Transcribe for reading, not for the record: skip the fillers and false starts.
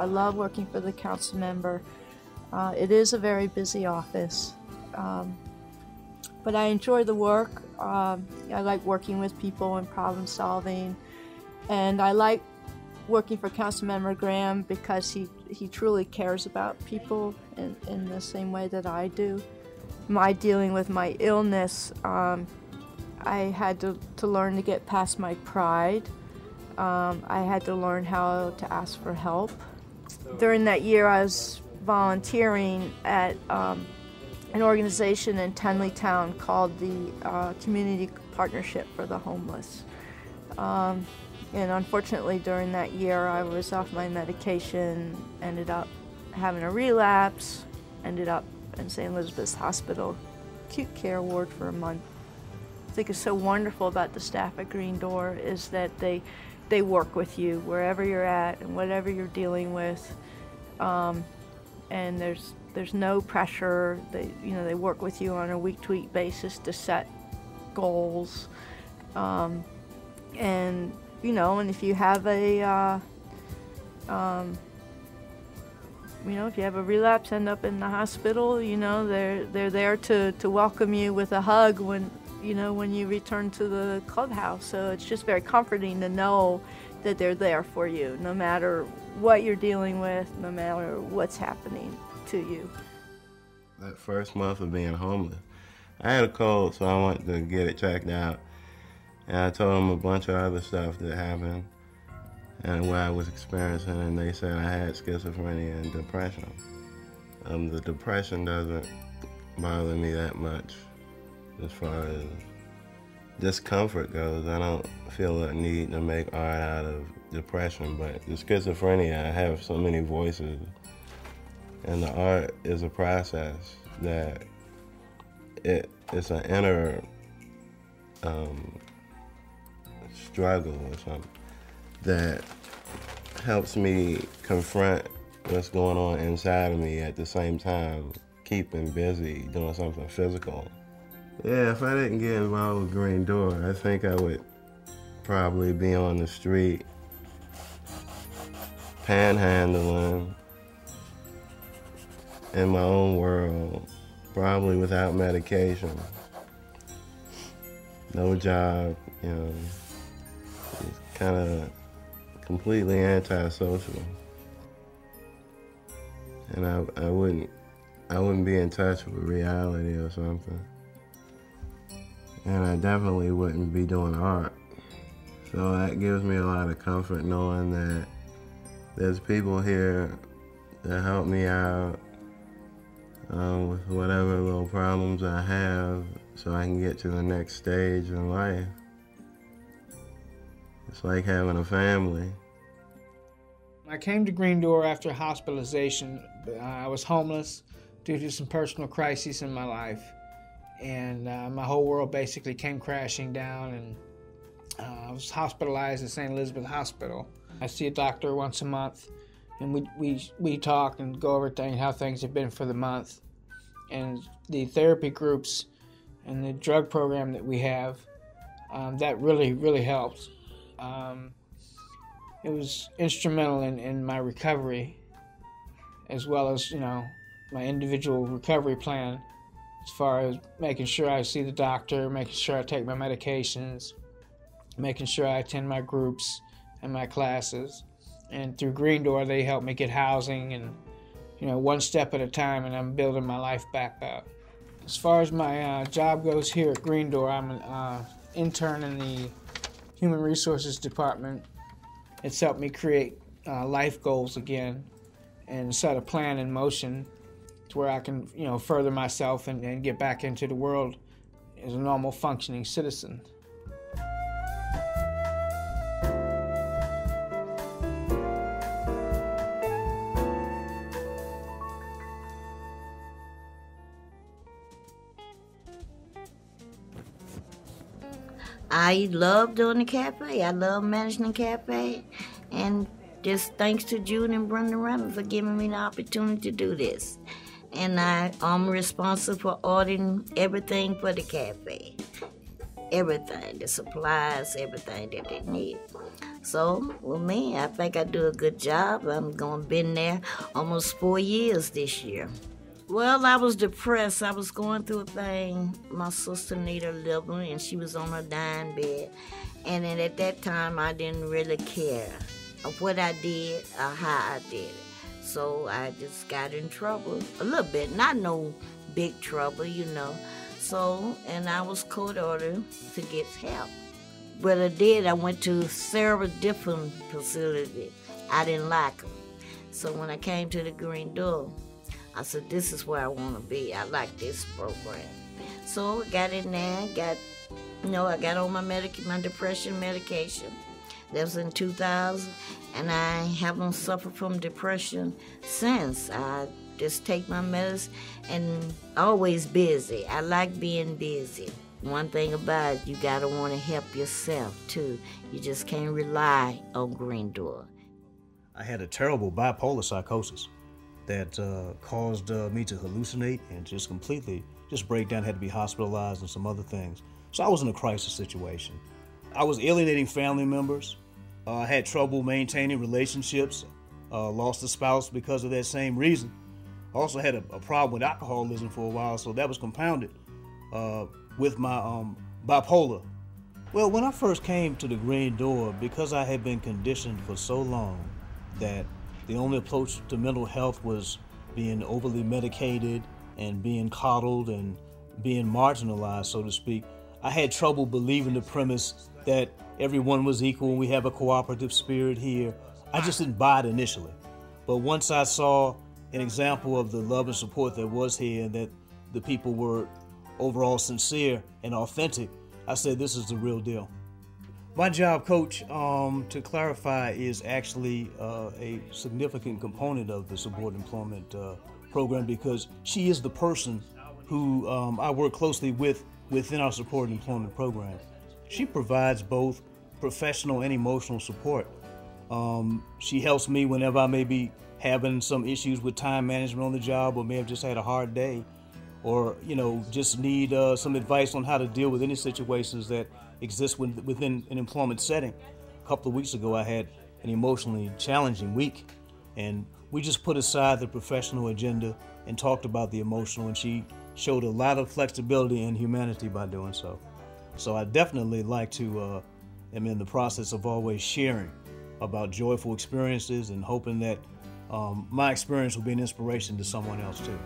I love working for the council member. It is a very busy office, but I enjoy the work. I like working with people and problem solving, and I like working for Councilmember Graham because he truly cares about people in the same way that I do. My dealing with my illness, I had to learn to get past my pride. I had to learn how to ask for help. During that year, I was volunteering at an organization in Tenleytown called the Community Partnership for the Homeless. And unfortunately, during that year, I was off my medication, ended up having a relapse, ended up in St. Elizabeth's Hospital acute care ward for a month. I think it's so wonderful about the staff at Green Door is that they work with you wherever you're at and whatever you're dealing with, and there's no pressure. They work with you on a week-to-week basis to set goals, and if you have if you have a relapse, end up in the hospital, they're there to welcome you with a hug when you return to the clubhouse. So it's just very comforting to know that they're there for you, no matter what you're dealing with, no matter what's happening to you. That first month of being homeless, I had a cold, so I went to get it checked out. And I told them a bunch of other stuff that happened and what I was experiencing, and they said I had schizophrenia and depression. The depression doesn't bother me that much as far as discomfort goes. I don't feel a need to make art out of depression, but the schizophrenia, I have so many voices, and the art is a process that it's an inner struggle or something that helps me confront what's going on inside of me at the same time keeping busy doing something physical. Yeah, if I didn't get involved with Green Door, I think I would probably be on the street panhandling in my own world, probably without medication, no job, kind of completely antisocial, and I wouldn't be in touch with reality or something, and I definitely wouldn't be doing art. So that gives me a lot of comfort knowing that there's people here that help me out with whatever little problems I have so I can get to the next stage in life. It's like having a family. I came to Green Door after hospitalization. I was homeless due to some personal crises in my life, and my whole world basically came crashing down, and I was hospitalized at St. Elizabeth Hospital. I see a doctor once a month, and we talk and go over how things have been for the month. And the therapy groups and the drug program that we have, that really helped. It was instrumental in my recovery, as well as my individual recovery plan, as far as making sure I see the doctor, making sure I take my medications, making sure I attend my groups and my classes. And through Green Door, they helped me get housing and one step at a time, and I'm building my life back up. As far as my job goes here at Green Door, I'm an intern in the Human Resources Department. It's helped me create life goals again and set a plan in motion to where I can, further myself and get back into the world as a normal functioning citizen. I love doing the cafe. I love managing the cafe. And just thanks to June and Brenda Raymond for giving me the opportunity to do this. And I'm responsible for ordering everything for the cafe. Everything, the supplies, everything that they need. So, well, me, I think I do a good job. Been there almost 4 years this year. Well, I was depressed. I was going through a thing. My sister needed a liver, and she was on her dying bed. And then at that time, I didn't really care of what I did or how I did it. So I just got in trouble a little bit, not no big trouble, you know. So, and I was court-ordered to get help. But I went to several different facilities. I didn't like them. So when I came to the Green Door, I said, this is where I want to be. I like this program. So I got in there, I got on my depression medication. That was in 2000, and I haven't suffered from depression since. I just take my medicine and always busy. I like being busy. One thing about it, you gotta want to help yourself too. You just can't rely on Green Door. I had a terrible bipolar psychosis that caused me to hallucinate and just completely break down, had to be hospitalized and some other things. So I was in a crisis situation. I was alienating family members. I had trouble maintaining relationships, lost a spouse because of that same reason. I also had a problem with alcoholism for a while, so that was compounded with my bipolar. Well, when I first came to the Green Door, because I had been conditioned for so long that the only approach to mental health was being overly medicated and being coddled and being marginalized, so to speak, I had trouble believing the premise that everyone was equal and we have a cooperative spirit here. I just didn't buy it initially. But once I saw an example of the love and support that was here and that the people were overall sincere and authentic, I said, this is the real deal. My job, Coach, to clarify, is actually a significant component of the supported employment program because she is the person who I work closely with within our supported employment program. She provides both professional and emotional support. She helps me whenever I may be having some issues with time management on the job or may have just had a hard day or, just need some advice on how to deal with any situations that exist within an employment setting. A couple of weeks ago, I had an emotionally challenging week, and we just put aside the professional agenda and talked about the emotional, and she showed a lot of flexibility and humanity by doing so. So I definitely like to, am in the process of always sharing about joyful experiences and hoping that my experience will be an inspiration to someone else too.